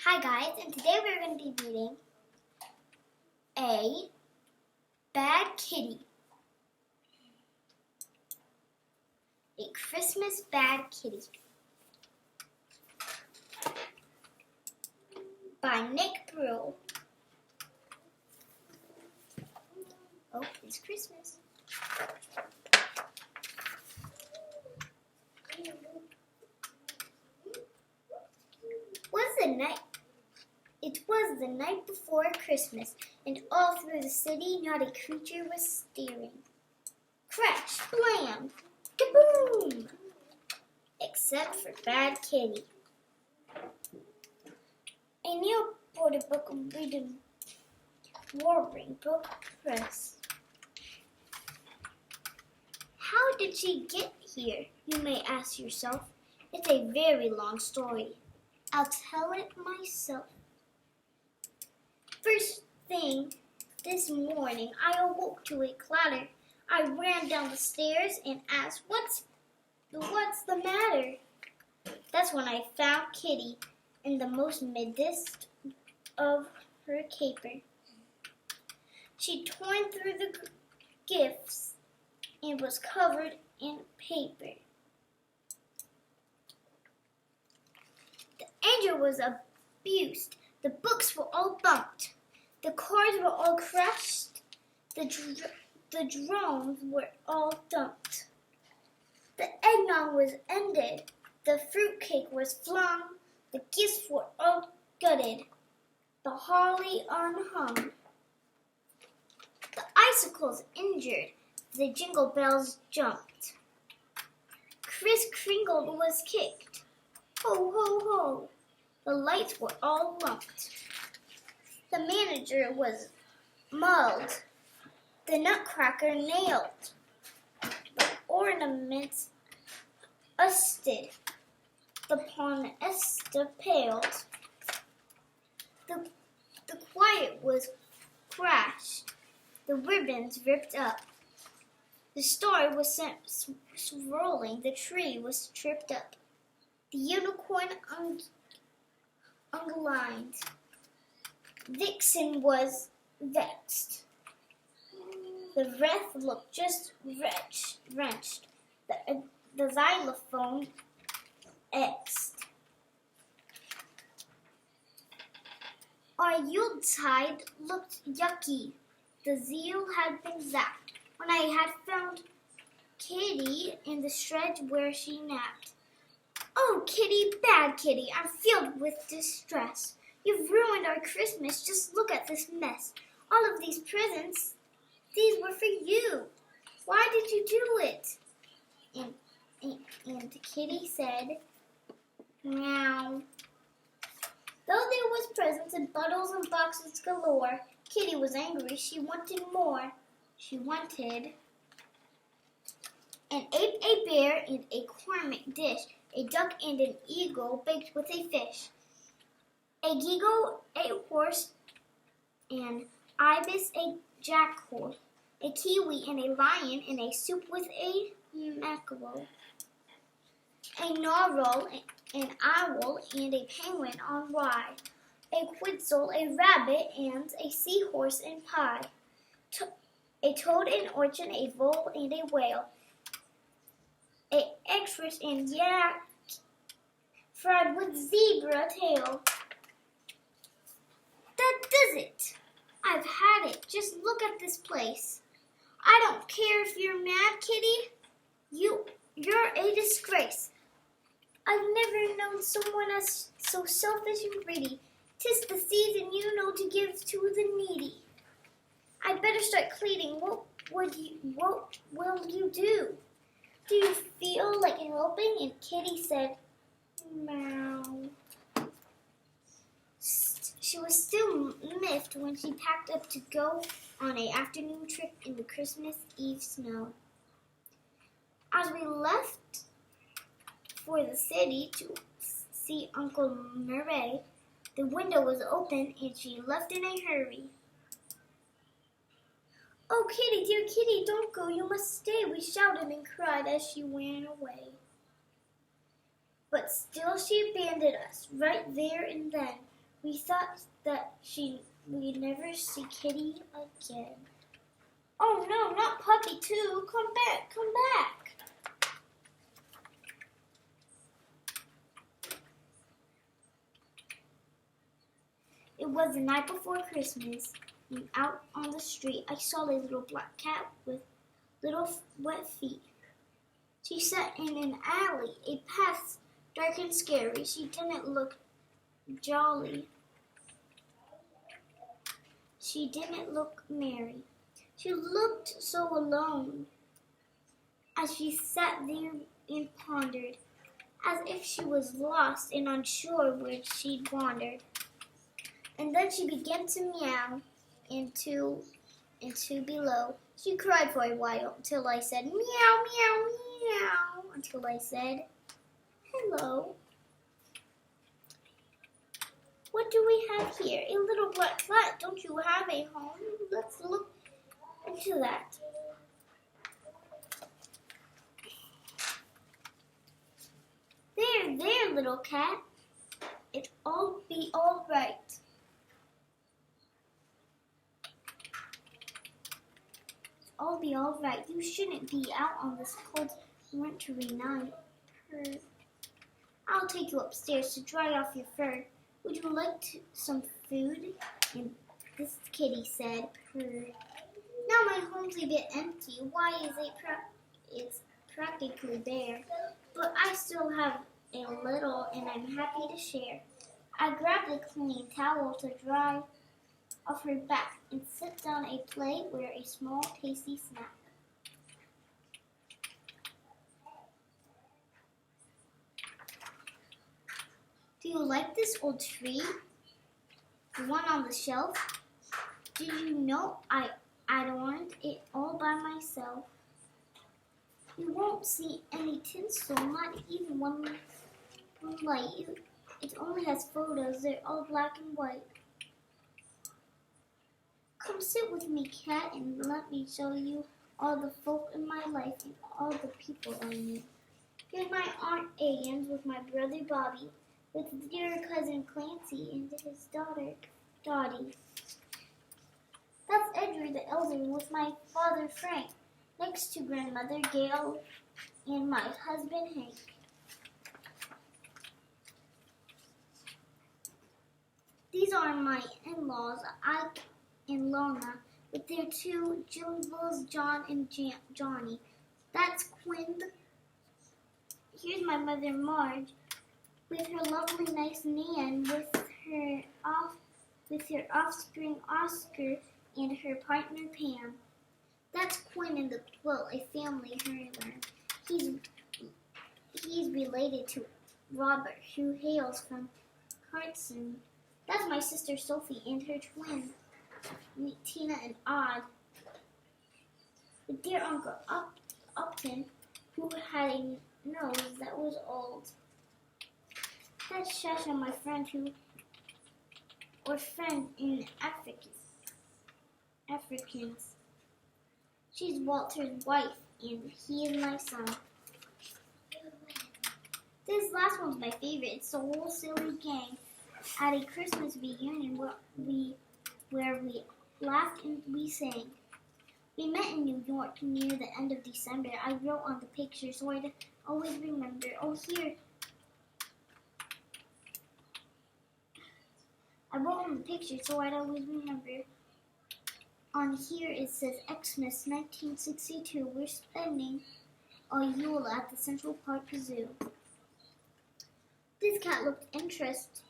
Hi guys, and today we're going to be reading A Bad Kitty. A Christmas Bad Kitty by Nick Brill. Oh, it's Christmas. It was the night before Christmas, and all through the city not a creature was stirring. Crash, blam, kaboom! Except for Bad Kitty. A Newport book reading Warring Book Press. How did she get here, you may ask yourself. It's a very long story. I'll tell it myself. First thing this morning, I awoke to a clatter. I ran down the stairs and asked, What's the matter? That's when I found Kitty in the most midst of her caper. She'd torn through the gifts and was covered in paper. The angel was abused. The books were all bumped. The cards were all crushed. The drones were all dumped. The eggnog was ended. The fruitcake was flung. The gifts were all gutted. The holly unhung. The icicles injured. The jingle bells jumped. Kris Kringle was kicked. Ho, ho, ho. The lights were all lumped. The manager was mulled. The nutcracker nailed. The ornaments usted. The ponesta paled. The quiet was crashed. The ribbons ripped up. The star was sent swirling. The tree was tripped up. The unicorn unlined. Vixen was vexed. The wreath looked just wrenched. The xylophone X'd. Our Yuletide looked yucky. The zeal had been zapped when I had found Kitty in the sledge where she napped. Oh, Kitty, bad Kitty, I'm filled with distress. You've ruined our Christmas. Just look at this mess. All of these presents, these were for you. Why did you do it? And Kitty said, meow. Though there was presents and bottles and boxes galore, Kitty was angry. She wanted more. She wanted an ape, a bear, and a cornmeal dish, a duck and an eagle baked with a fish, a geagle, a horse, an ibis, a jackal, a kiwi, and a lion, and a soup with a mackerel, a narwhal, an owl, and a penguin on rye, a quetzal, a rabbit, and a seahorse in pie, a toad, an urchin, a vole, and a whale, a eggsfish and yak fried with zebra tail. That does it. I've had it. Just look at this place. I don't care if you're mad, Kitty. You're a disgrace. I've never known someone as so selfish and greedy. 'Tis the season, you know, to give to the needy. I'd better start cleaning. What will you do? Do you feel like helping? And Kitty said, meow. She was still miffed when she packed up to go on an afternoon trip in the Christmas Eve snow. As we left for the city to see Uncle Murray, the window was open and she left in a hurry. Oh, Kitty, dear Kitty, don't go, you must stay, we shouted and cried as she ran away. But still she abandoned us, right there and then, We thought that we'd never see Kitty again. Oh no, not Puppy too. Come back, come back. It was the night before Christmas, and out on the street I saw a little black cat with little wet feet. She sat in an alley, a path dark and scary. She didn't look jolly. She didn't look merry. She looked so alone as she sat there and pondered, as if she was lost and unsure where she'd wandered. And then she began to meow into below. She cried for a while until I said, meow, meow, meow, until I said, hello. What do we have here? A little black cat. Don't you have a home? Let's look into that. There, little cat. It'll be all right. It'll be all right. You shouldn't be out on this cold, wintry night. I'll take you upstairs to dry off your fur. Would you like some food? And this kitty said, purr. Now my home's a bit empty. Why is it's practically bare. But I still have a little, and I'm happy to share. I grabbed a clean towel to dry off her back and set down a plate where a small, tasty snack. Do you like this old tree? The one on the shelf? Do you know I adorned it all by myself? You won't see any tinsel, not even one light. It only has photos. They're all black and white. Come sit with me, cat, and let me show you all the folk in my life and all the people I meet. Here's my Aunt Anne with my brother Bobby, with dear cousin Clancy and his daughter Dottie. That's Edgar the elder with my father Frank, next to grandmother Gail and my husband Hank. These are my in-laws, Ike and Lorna, with their two Jimbles, John and Johnny. That's Quinn. Here's my mother Marge, with her lovely nice Nan, with her offspring Oscar and her partner Pam. That's Quinn and the Quill, a family heirloom. He's related to Robert, who hails from Carson. That's my sister Sophie and her twin, Tina and Odd. With dear Uncle Upton, who had a nose that was old. That's Shasha, my friend friend in Africans. She's Walter's wife, and he is my son. This last one's my favorite. It's the whole silly gang at a Christmas reunion where we laughed and we sang. We met in New York near the end of December. I wrote on the picture so I'd always remember. Oh, here. I wrote on the picture so I'd always remember. On here it says Xmas 1962. We're spending a Yule at the Central Park Zoo. This cat looked interested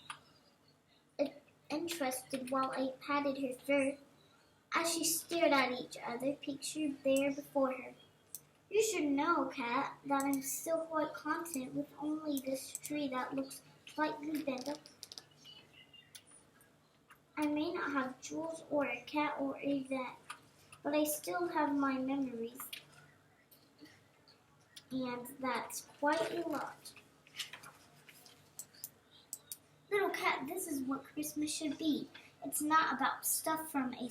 while I patted her fur as she stared at each other pictured there before her. You should know, cat, that I'm still quite content with only this tree that looks slightly bent up. I may not have jewels or a cat or a vet, but I still have my memories, and that's quite a lot. Little cat, this is what Christmas should be. It's not about stuff from a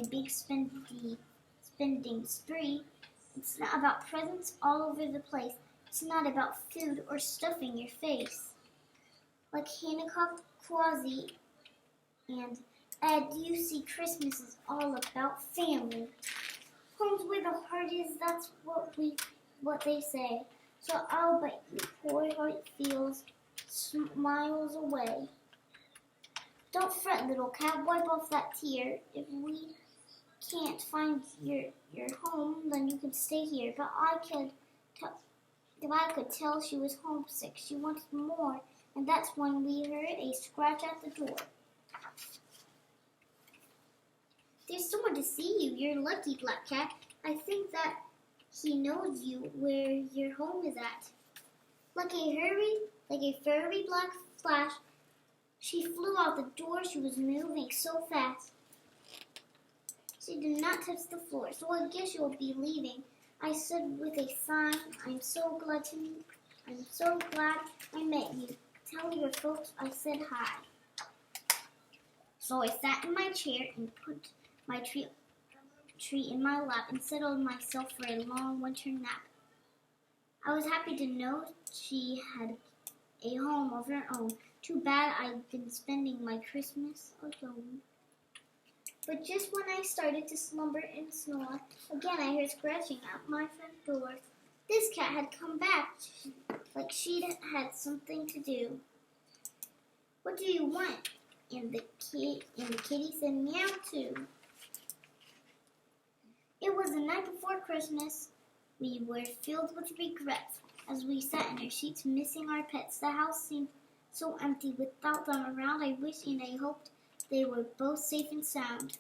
big spending spree. It's not about presents all over the place. It's not about food or stuffing your face. Like Hanukkah, Kwanzaa, And you see, Christmas is all about family. Home's where the heart is, that's what they say. So I'll bet your poor heart feels miles away. Don't fret, little cat, wipe off that tear. If we can't find your home, then you can stay here. But if I could tell she was homesick, she wanted more, and that's when we heard a scratch at the door. There's someone to see you. You're lucky, Black Cat. I think that he knows you where your home is at. Like a furry black flash, she flew out the door. She was moving so fast. She did not touch the floor, so I guess you'll be leaving. I said with a sigh, I'm so glad I met you. Tell your folks I said hi. So I sat in my chair and put my treat in my lap and settled myself for a long winter nap. I was happy to know she had a home of her own. Too bad I'd been spending my Christmas alone. But just when I started to slumber and snore, again I heard scratching at my front door. This cat had come back, like she'd had something to do. What do you want? And the kitty said meow too. It was the night before Christmas. We were filled with regrets as we sat in our seats missing our pets. The house seemed so empty without them around. I wished and I hoped they were both safe and sound.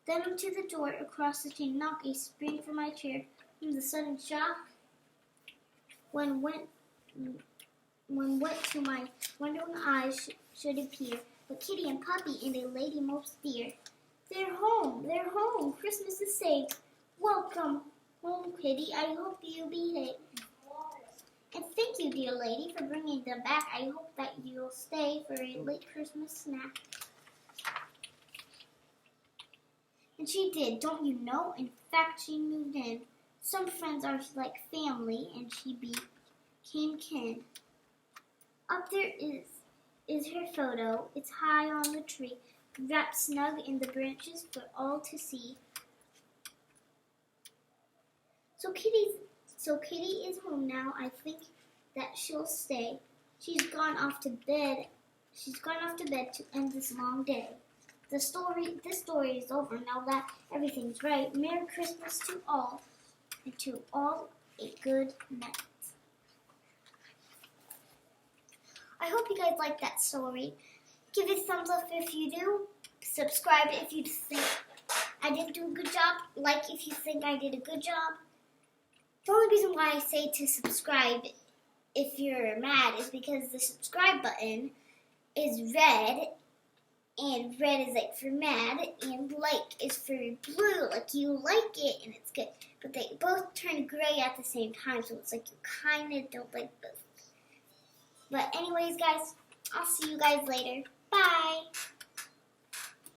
Then to the door across the street knocked a spring from my chair from the sudden shock when wet to my wondering eyes should appear. But Kitty and Puppy and a lady most dear. They're home, Christmas is saved. Welcome home, Kitty, I hope you behave. And thank you, dear lady, for bringing them back. I hope that you'll stay for a late Christmas snack. And she did, don't you know? In fact, she moved in. Some friends are like family, and she became kin. Up there is her photo. It's high on the tree, wrapped snug in the branches for all to see. So Kitty is home now. I think that she'll stay. She's gone off to bed to end this long day. This story is over now that everything's right. Merry Christmas to all, and to all a good night. I hope you guys like that story. Give it a thumbs up if you do. Subscribe if you think I didn't do a good job. Like if you think I did a good job. The only reason why I say to subscribe if you're mad is because the subscribe button is red, and red is like for mad, and like is for blue, like you like it and it's good. But they both turn gray at the same time, so it's like you kind of don't like both. But anyways, guys, I'll see you guys later. Bye!